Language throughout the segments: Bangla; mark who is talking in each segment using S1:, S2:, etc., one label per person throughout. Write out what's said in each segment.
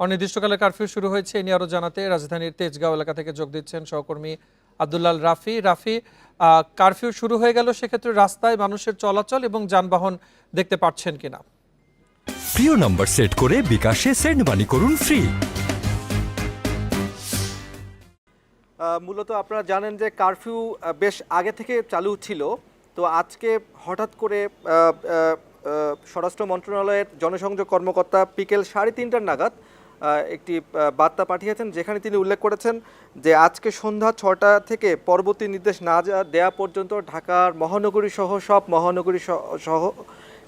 S1: অনির্দিষ্টকালের কারফিউ শুরু হয়েছে এ নিয়ে আরো জানাতে রাজধানীর তেজগাঁও এলাকা থেকে যোগ দিচ্ছেন সহকর্মী আব্দুল্লাল রাফি। কারফিউ শুরু হয়ে গেল, সেক্ষেত্রে রাস্তায় মানুষের চলাচল এবং যানবাহন দেখতে পাচ্ছেন কিনা?
S2: প্রিয় নম্বর সেট করে বিকাশে সেন্ড মানি করুন ফ্রি।
S3: মূলত আপনারা জানেন যে কারফিউ বেশ আগে থেকে চালু ছিল। তো আজকে হঠাৎ করে স্বরাষ্ট্র মন্ত্রণালয়ের জনসংযোগ কর্মকর্তা বিকেল 3:30 নাগাদ একটি বার্তা পাঠিয়েছেন, যেখানে তিনি উল্লেখ করেছেন যে আজকে সন্ধ্যা 6টা থেকে পরবর্তী নির্দেশ না দেওয়া পর্যন্ত ঢাকার মহানগরী সহ সব মহানগরী সহ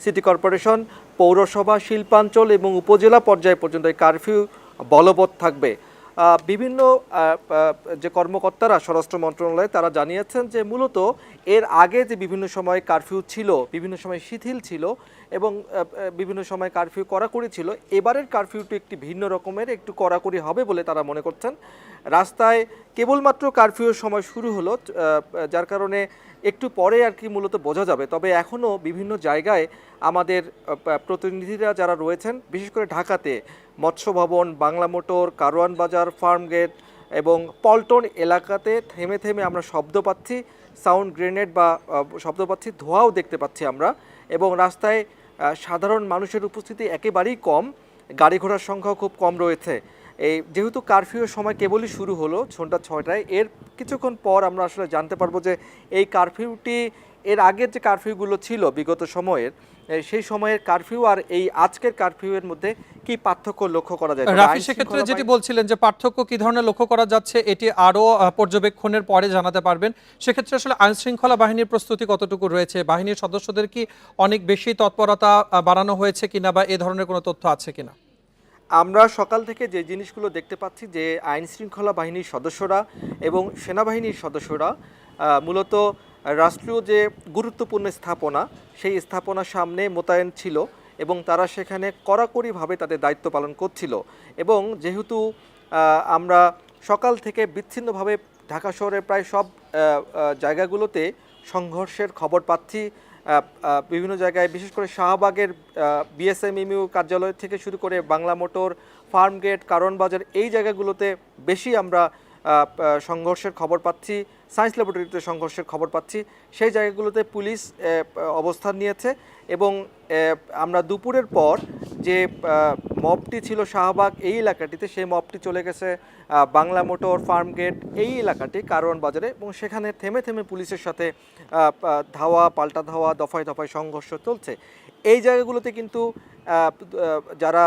S3: সিটি কর্পোরেশন, পৌরসভা, শিল্পাঞ্চল এবং উপজেলা পর্যায় পর্যন্ত এই কারফিউ বলবৎ থাকবে। বিভিন্ন যে কর্মকর্তারা স্বরাষ্ট্র মন্ত্রণালয়ে তারা জানিয়েছেন যে মূলত এর আগে যে বিভিন্ন সময় কারফিউ ছিল, বিভিন্ন সময় শিথিল ছিল এবং বিভিন্ন সময় কারফিউ কড়াকড়ি ছিল, এবারের কারফিউটি একটি ভিন্ন রকমের, একটু কড়াকড়ি হবে বলে তারা মনে করছেন। রাস্তায় কেবলমাত্র কারফিউর সময় শুরু হলো, যার কারণে একটু পরে আর কি মূলত বোঝা যাবে। তবে এখনও বিভিন্ন জায়গায় আমাদের প্রতিনিধিরা যারা রয়েছেন, বিশেষ করে ঢাকাতে মৎস্য ভবন, বাংলা মোটর, কারওয়ান বাজার, ফার্ম গেট এবং পল্টন এলাকাতে থেমে থেমে আমরা শব্দ পাচ্ছি, সাউন্ড গ্রেনেড বা শব্দ পাচ্ছি, ধোঁয়াও দেখতে পাচ্ছি আমরা। এবং রাস্তায় সাধারণ মানুষের উপস্থিতি একেবারেই কম, গাড়ি ঘোড়ার সংখ্যাও খুব কম রয়েছে। এই যেহেতু কারফিউর সময় কেবলই শুরু হলো সন্ধ্যা 6টায়, এর কিছুক্ষণ পর আমরা আসলে জানতে পারবো যে এই কারফিউটি এর আগের যে কারফিউগুলো ছিল বিগত সময়ের, সেই সময়ের কারফিউ আর এই আজকের কারফিউয়ের মধ্যে কি পার্থক্য লক্ষ্য করা যায়।
S1: রাফি, সেক্ষেত্রে যেটি বলছিলেন যে পার্থক্য কি ধরনের লক্ষ্য করা যাচ্ছে, এটি আরো পর্যবেক্ষণের পরে জানাতে পারবেন। সেক্ষেত্রে আসলে আইন শৃঙ্খলা বাহিনীর প্রস্তুতি কতটুকু রয়েছে, বাহিনীর সদস্যদের কি অনেক বেশি তৎপরতা বাড়ানো হয়েছে কিনা, বা এ ধরনের কোনো তথ্য আছে কিনা?
S3: আমরা সকাল থেকে যে জিনিসগুলো দেখতে পাচ্ছি যে আইন শৃঙ্খলা বাহিনীর সদস্যরা এবং সেনাবাহিনীর সদস্যরা মূলত রাষ্ট্রীয় যে গুরুত্বপূর্ণ স্থাপনা, সেই স্থাপনার সামনে মোতায়েন ছিল এবং তারা সেখানে কড়াকড়িভাবে তাদের দায়িত্ব পালন করছিল। এবং যেহেতু আমরা সকাল থেকে বিচ্ছিন্নভাবে ঢাকা শহরের প্রায় সব জায়গাগুলোতে সংঘর্ষের খবর পাচ্ছি, বিভিন্ন জায়গায় বিশেষ করে শাহবাগের বিএসএমইউ কার্যালয় থেকে শুরু করে Bangla motor, farm gate, Karwan Bazar, এই জায়গাগুলোতে বেশি আমরা সংঘর্ষের খবর পাচ্ছি, সায়েন্স ল্যাবরেটরিতে সংঘর্ষের খবর পাচ্ছি। সেই জায়গাগুলোতে পুলিশ অবস্থান নিয়েছে এবং আমরা দুপুরের পর যে মবটি ছিল শাহবাগ এই এলাকাটিতে, সেই মবটি চলে গেছে বাংলা মোটর, ফার্ম গেট এই এলাকাটি, কারওয়ান বাজারে, এবং সেখানে থেমে থেমে পুলিশের সাথে ধাওয়া পাল্টা ধাওয়া, দফায় দফায় সংঘর্ষ চলছে। এই জায়গাগুলোতে কিন্তু যারা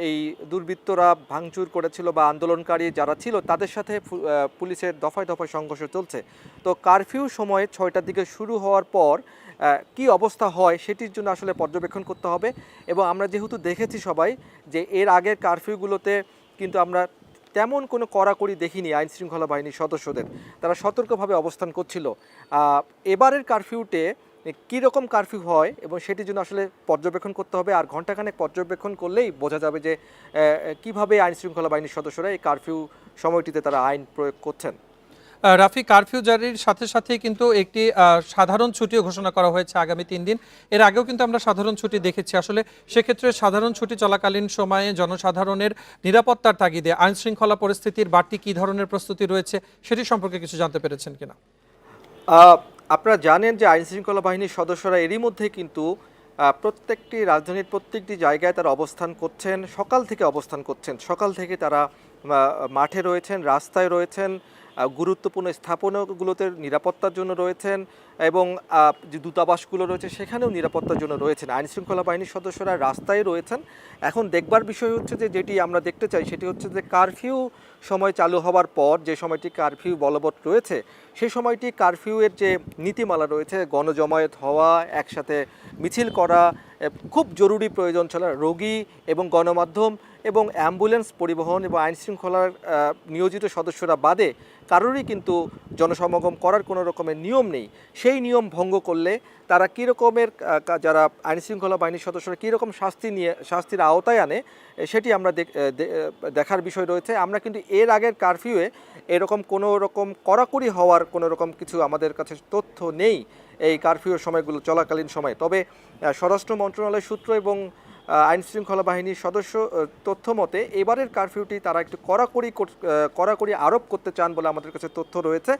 S3: এই দুর্বৃত্তরা ভাঙচুর করেছিল বা আন্দোলনকারী যারা ছিল, তাদের সাথে পুলিশের দফায় দফায় সংঘর্ষ চলছে। তো কারফিউ সময় 6টার দিকে শুরু হওয়ার পর কি অবস্থা হয় সেটির জন্য আসলে পর্যবেক্ষণ করতে হবে। এবং আমরা যেহেতু দেখেছি সবাই যে এর আগের কারফিউগুলোতে কিন্তু আমরা তেমন কোনো কড়াকড়ি দেখিনি আইন শৃঙ্খলা বাহিনীর সদস্যদের, তারা সতর্কভাবে অবস্থান করছিল। এবারের কারফিউতে কীরকম কারফিউ হয় এবং সেটির জন্য আসলে পর্যবেক্ষণ করতে হবে, আর ঘণ্টাখানেক পর্যবেক্ষণ করলেই বোঝা যাবে যে কিভাবে আইন শৃঙ্খলা বাহিনীর সদস্যরা এই কারফিউ সময়টিতে তারা আইন প্রয়োগ করছেন।
S1: রাফি, কারফিউ জারির সাথে সাথে কিন্তু একটি সাধারণ ছুটিও ঘোষণা করা হয়েছে আগামী 3 দিন। এর আগেও কিন্তু আমরা সাধারণ ছুটি দেখেছি। আসলে সেক্ষেত্রে সাধারণ ছুটি চলাকালীন সময়ে জনসাধারণের নিরাপত্তার তাগিদে আইন শৃঙ্খলা পরিস্থিতির বাড়তি কী ধরনের প্রস্তুতি রয়েছে সেটি সম্পর্কে কিছু জানতে পেরেছেন কিনা?
S3: আপনারা জানেন যে আইন শৃঙ্খলা বাহিনীর সদস্যরা এরই মধ্যে কিন্তু প্রত্যেকটি রাজধানীর প্রত্যেকটি জায়গায় তারা অবস্থান করছেন, সকাল থেকে অবস্থান করছেন। সকাল থেকে তারা মাঠে রয়েছেন, রাস্তায় রয়েছেন, গুরুত্বপূর্ণ স্থাপনাগুলোতে নিরাপত্তার জন্য রয়েছেন এবং যে দূতাবাসগুলো রয়েছে সেখানেও নিরাপত্তার জন্য রয়েছেন। আইন শৃঙ্খলা বাহিনীর সদস্যরা রাস্তায় রয়েছেন। এখন দেখবার বিষয় হচ্ছে যে যেটি আমরা দেখতে চাই সেটি হচ্ছে যে কারফিউ সময় চালু হওয়ার পর যে সময়টি কারফিউ বলবৎ রয়েছে, সেই সময়টি কারফিউয়ের যে নীতিমালা রয়েছে, গণজমায়েত হওয়া, একসাথে মিছিল করা, খুব জরুরি প্রয়োজন ছাড়া রোগী এবং গণমাধ্যম এবং অ্যাম্বুলেন্স পরিবহন এবং আইন শৃঙ্খলার নিয়োজিত সদস্যরা বাদে কারোরই কিন্তু জনসমাগম করার কোনো রকমের নিয়ম নেই। সেই নিয়ম ভঙ্গ করলে তারা কী রকমের, যারা আইন শৃঙ্খলা বাহিনীর সদস্যরা কী রকম শাস্তির আওতায় আনে সেটি আমরা দেখার বিষয় রয়েছে। আমরা কিন্তু এর আগের কারফিউয়ে এরকম কোনো রকম কড়াকড়ি হওয়ার কোনো রকম কিছু আমাদের কাছে তথ্য নেই এই কারফিউর সময়গুলো চলাকালীন সময়। তবে স্বরাষ্ট্র মন্ত্রণালয় সূত্র এবং আইন শৃঙ্খলা বাহিনীর সদস্য তথ্য মতে এবারের কারফিউটি তারা একটু কড়াকড়ি আরোপ করতে চান বলে আমাদের কাছে তথ্য রয়েছে।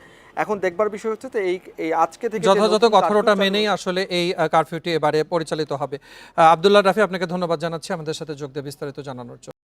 S3: এখন দেখবার বিষয় হচ্ছে যে এই আজকে থেকে যে
S1: যথাযথ
S3: নতুন
S1: কঠোরতা
S3: কারফিউ চালু
S1: মেনেই আসলে এই কারফিউটি এবারে পরিচালিত হবে। আব্দুল্লাহ রাফি, আপনাকে ধন্যবাদ জানাচ্ছি আমাদের সাথে যোগ দিয়ে বিস্তারিত জানানোর জন্য।